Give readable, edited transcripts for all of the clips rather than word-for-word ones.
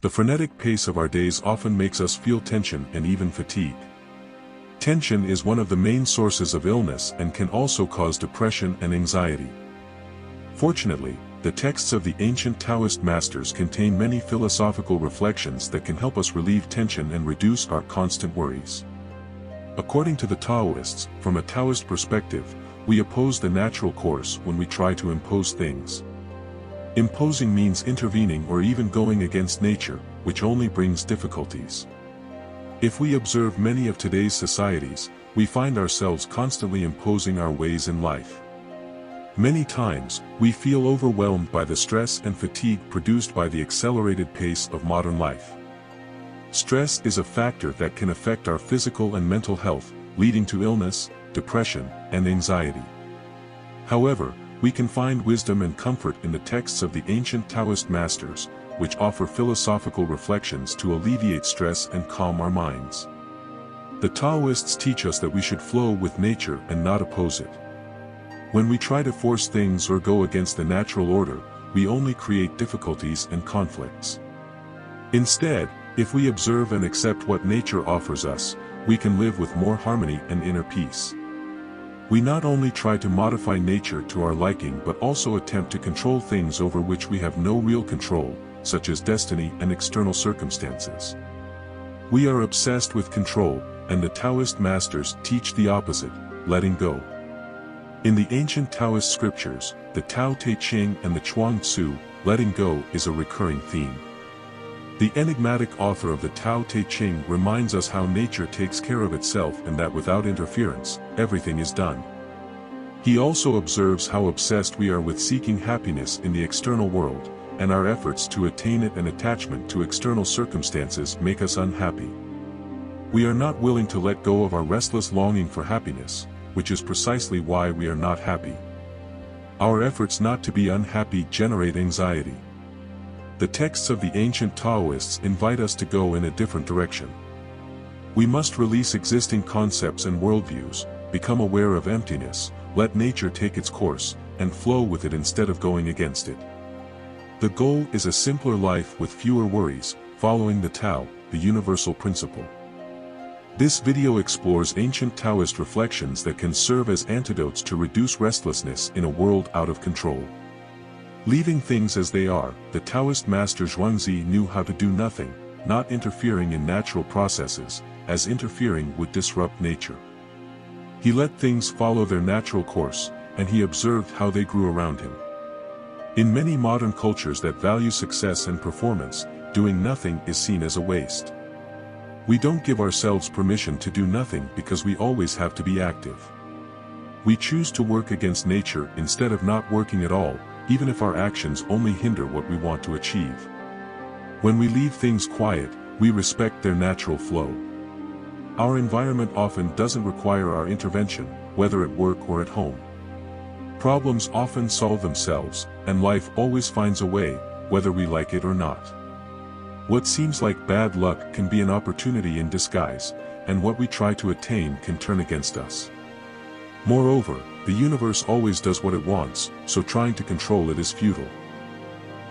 The frenetic pace of our days often makes us feel tension and even fatigue. Tension is one of the main sources of illness and can also cause depression and anxiety. Fortunately, the texts of the ancient Taoist masters contain many philosophical reflections that can help us relieve tension and reduce our constant worries. According to the Taoists, from a Taoist perspective, we oppose the natural course when we try to impose things. Imposing means intervening or even going against nature, which only brings difficulties. If we observe many of today's societies, we find ourselves constantly imposing our ways in life. Many times, we feel overwhelmed by the stress and fatigue produced by the accelerated pace of modern life. Stress is a factor that can affect our physical and mental health, leading to illness, depression, and anxiety. However, we can find wisdom and comfort in the texts of the ancient Taoist masters, which offer philosophical reflections to alleviate stress and calm our minds. The Taoists teach us that we should flow with nature and not oppose it. When we try to force things or go against the natural order, we only create difficulties and conflicts. Instead, if we observe and accept what nature offers us, we can live with more harmony and inner peace. We not only try to modify nature to our liking but also attempt to control things over which we have no real control, such as destiny and external circumstances. We are obsessed with control, and the Taoist masters teach the opposite, letting go. In the ancient Taoist scriptures, the Tao Te Ching and the Chuang Tzu, letting go is a recurring theme. The enigmatic author of the Tao Te Ching reminds us how nature takes care of itself and that without interference, everything is done. He also observes how obsessed we are with seeking happiness in the external world, and our efforts to attain it and attachment to external circumstances make us unhappy. We are not willing to let go of our restless longing for happiness, which is precisely why we are not happy. Our efforts not to be unhappy generate anxiety. The texts of the ancient Taoists invite us to go in a different direction. We must release existing concepts and worldviews, become aware of emptiness, let nature take its course, and flow with it instead of going against it. The goal is a simpler life with fewer worries, following the Tao, the universal principle. This video explores ancient Taoist reflections that can serve as antidotes to reduce restlessness in a world out of control. Leaving things as they are, the Taoist master Zhuangzi knew how to do nothing, not interfering in natural processes, as interfering would disrupt nature. He let things follow their natural course, and he observed how they grew around him. In many modern cultures that value success and performance, doing nothing is seen as a waste. We don't give ourselves permission to do nothing because we always have to be active. We choose to work against nature instead of not working at all, even if our actions only hinder what we want to achieve. When we leave things quiet, we respect their natural flow. Our environment often doesn't require our intervention, whether at work or at home. Problems often solve themselves, and life always finds a way, whether we like it or not. What seems like bad luck can be an opportunity in disguise, and what we try to attain can turn against us. Moreover, the universe always does what it wants, so trying to control it is futile.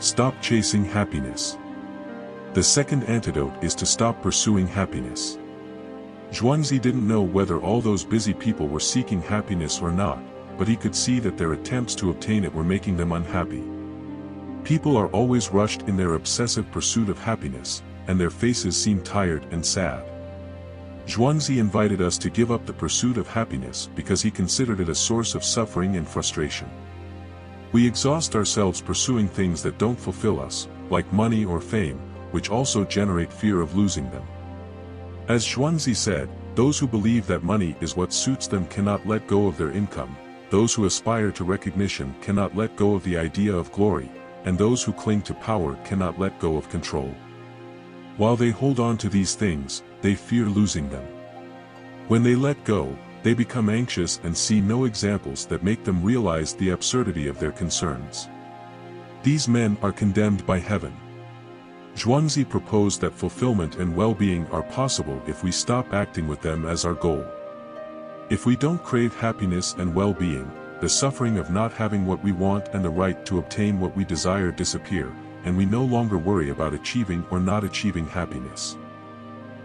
Stop chasing happiness. The second antidote is to stop pursuing happiness. Zhuangzi didn't know whether all those busy people were seeking happiness or not, but he could see that their attempts to obtain it were making them unhappy. People are always rushed in their obsessive pursuit of happiness, and their faces seem tired and sad. Zhuangzi invited us to give up the pursuit of happiness because he considered it a source of suffering and frustration. We exhaust ourselves pursuing things that don't fulfill us, like money or fame, which also generate fear of losing them. As Zhuangzi said, those who believe that money is what suits them cannot let go of their income, those who aspire to recognition cannot let go of the idea of glory, and those who cling to power cannot let go of control. While they hold on to these things, they fear losing them. When they let go, they become anxious and see no examples that make them realize the absurdity of their concerns. These men are condemned by heaven. Zhuangzi proposed that fulfillment and well-being are possible if we stop acting with them as our goal. If we don't crave happiness and well-being, the suffering of not having what we want and the right to obtain what we desire disappear, and we no longer worry about achieving or not achieving happiness.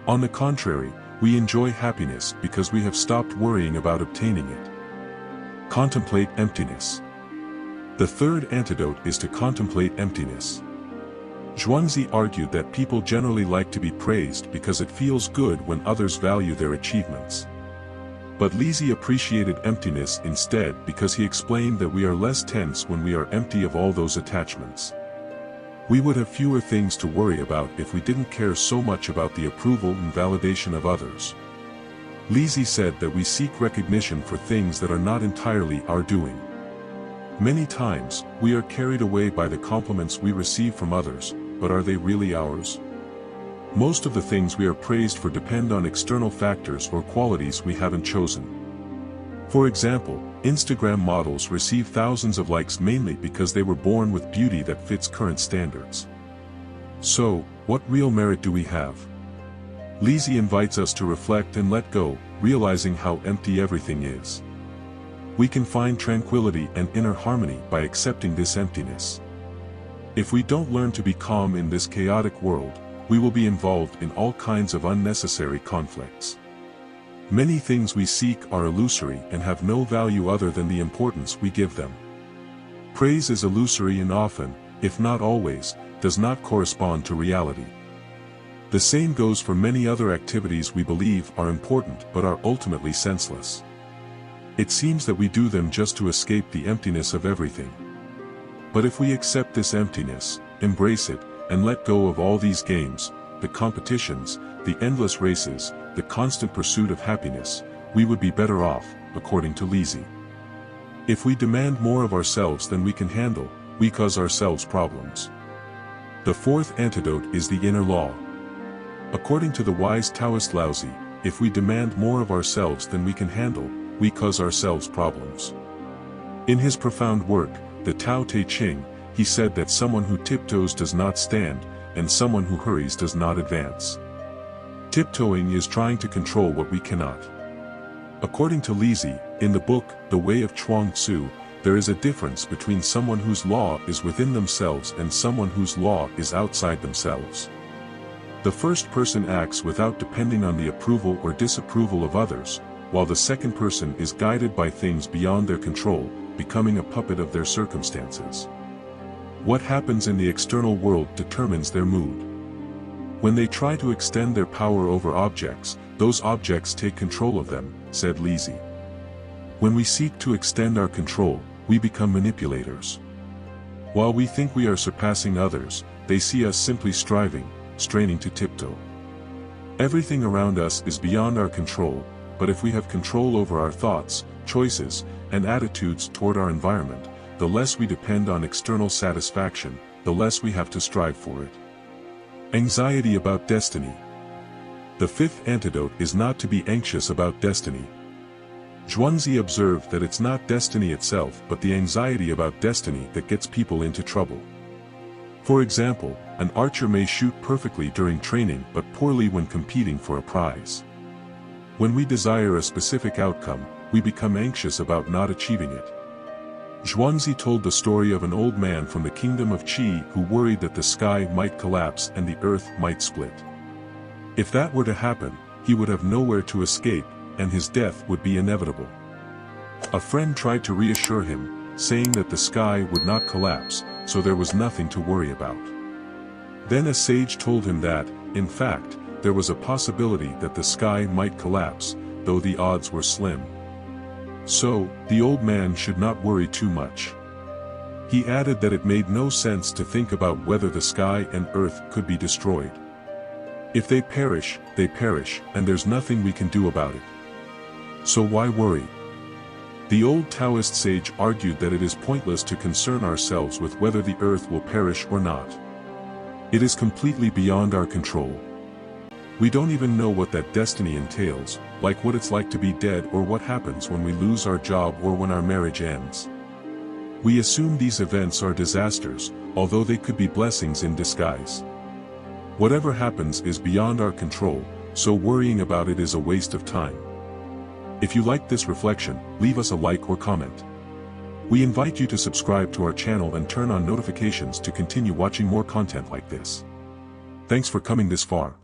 On the contrary, we enjoy happiness because we have stopped worrying about obtaining it. Contemplate emptiness. The third antidote is to contemplate emptiness. Zhuangzi argued that people generally like to be praised because it feels good when others value their achievements. But Lizzie appreciated emptiness instead because he explained that we are less tense when we are empty of all those attachments. We would have fewer things to worry about if we didn't care so much about the approval and validation of others. Lizzie said that we seek recognition for things that are not entirely our doing. Many times, we are carried away by the compliments we receive from others, but are they really ours? Most of the things we are praised for depend on external factors or qualities we haven't chosen. For example, Instagram models receive thousands of likes mainly because they were born with beauty that fits current standards. So, what real merit do we have? Lizzie invites us to reflect and let go, realizing how empty everything is. We can find tranquility and inner harmony by accepting this emptiness. If we don't learn to be calm in this chaotic world, we will be involved in all kinds of unnecessary conflicts. Many things we seek are illusory and have no value other than the importance we give them. Praise is illusory and often, if not always, does not correspond to reality. The same goes for many other activities we believe are important but are ultimately senseless. It seems that we do them just to escape the emptiness of everything. But if we accept this emptiness, embrace it, and let go of all these games, the competitions, the endless races, the constant pursuit of happiness, we would be better off, according to Lizzie. If we demand more of ourselves than we can handle, we cause ourselves problems. The fourth antidote is the inner law. According to the wise Taoist Laozi, if we demand more of ourselves than we can handle, we cause ourselves problems. In his profound work, the Tao Te Ching, he said that someone who tiptoes does not stand, and someone who hurries does not advance. Tiptoeing is trying to control what we cannot. According to Lizzie, in the book, The Way of Chuang Tzu, there is a difference between someone whose law is within themselves and someone whose law is outside themselves. The first person acts without depending on the approval or disapproval of others, while the second person is guided by things beyond their control, becoming a puppet of their circumstances. What happens in the external world determines their mood. When they try to extend their power over objects, those objects take control of them, said Lizzie. When we seek to extend our control, we become manipulators. While we think we are surpassing others, they see us simply straining to tiptoe. Everything around us is beyond our control, but if we have control over our thoughts, choices, and attitudes toward our environment, the less we depend on external satisfaction, the less we have to strive for it. Anxiety about destiny. The fifth antidote is not to be anxious about destiny. Zhuangzi observed that it's not destiny itself but the anxiety about destiny that gets people into trouble. For example, an archer may shoot perfectly during training but poorly when competing for a prize. When we desire a specific outcome, we become anxious about not achieving it. Zhuangzi told the story of an old man from the kingdom of Qi who worried that the sky might collapse and the earth might split. If that were to happen, he would have nowhere to escape, and his death would be inevitable. A friend tried to reassure him, saying that the sky would not collapse, so there was nothing to worry about. Then a sage told him that, in fact, there was a possibility that the sky might collapse, though the odds were slim. So, the old man should not worry too much. He added that it made no sense to think about whether the sky and earth could be destroyed. If they perish, and there's nothing we can do about it. So why worry? The old Taoist sage argued that it is pointless to concern ourselves with whether the earth will perish or not. It is completely beyond our control. We don't even know what that destiny entails, like what it's like to be dead or what happens when we lose our job or when our marriage ends. We assume these events are disasters, although they could be blessings in disguise. Whatever happens is beyond our control, so worrying about it is a waste of time. If you liked this reflection, leave us a like or comment. We invite you to subscribe to our channel and turn on notifications to continue watching more content like this. Thanks for coming this far.